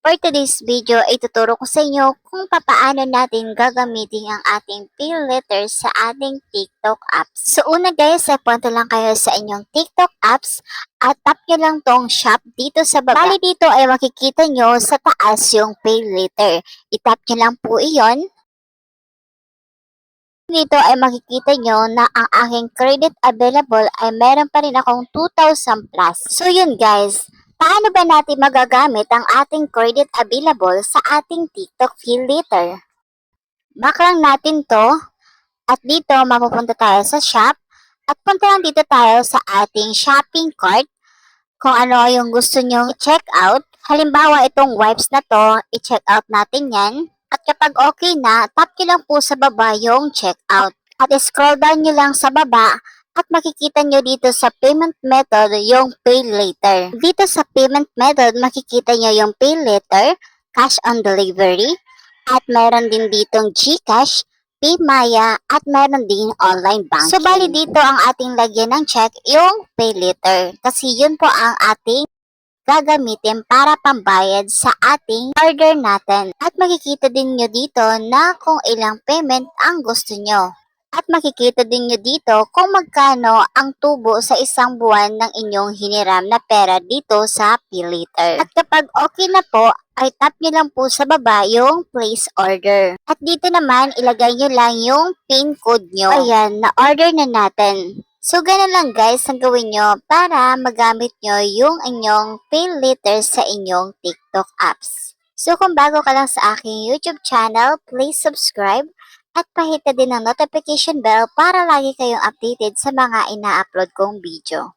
For today's video ay tuturo ko sa inyo kung papaano natin gagamitin ang ating pay letter sa ating TikTok apps. So una guys, ay punta lang kayo sa inyong TikTok apps at tap nyo lang tong shop dito sa baba. Bali dito ay makikita nyo sa taas yung pay letter. I-tap nyo lang po iyon. Dito ay makikita nyo na ang aking credit available ay meron pa rin akong 2,000 plus. So yun guys, paano ba natin magagamit ang ating credit available sa ating TikTok pay letter? Back lang natin to at dito mapupunta tayo sa shop at punta lang dito tayo sa ating shopping cart kung ano yung gusto nyo i-check out. Halimbawa itong wipes na to, i-check out natin yan. At kapag okay na, tap nyo lang po sa baba yung check out. At scroll down nyo lang sa baba at makikita nyo dito sa payment method yung pay later. Dito sa payment method, makikita nyo yung pay later, cash on delivery, at meron din ditong GCash, PayMaya, at meron din online banking. So, bali dito ang ating lagyan ng check yung pay later. Kasi yun po ang ating gagamitin para pambayad sa ating order natin. At makikita din nyo dito na kung ilang payment ang gusto nyo. At makikita din nyo dito kung magkano ang tubo sa isang buwan ng inyong hiniram na pera dito sa pay later. At kapag okay na po, ay tap nyo lang po sa baba yung place order. At dito naman, ilagay nyo lang yung PIN code nyo. Ayan, na-order na natin. So, ganun lang guys ang gawin nyo para magamit nyo yung inyong pay later sa inyong TikTok apps. So, kung bago ka lang sa aking YouTube channel, please subscribe at pahita din ang notification bell para lagi kayong updated sa mga ina-upload kong video.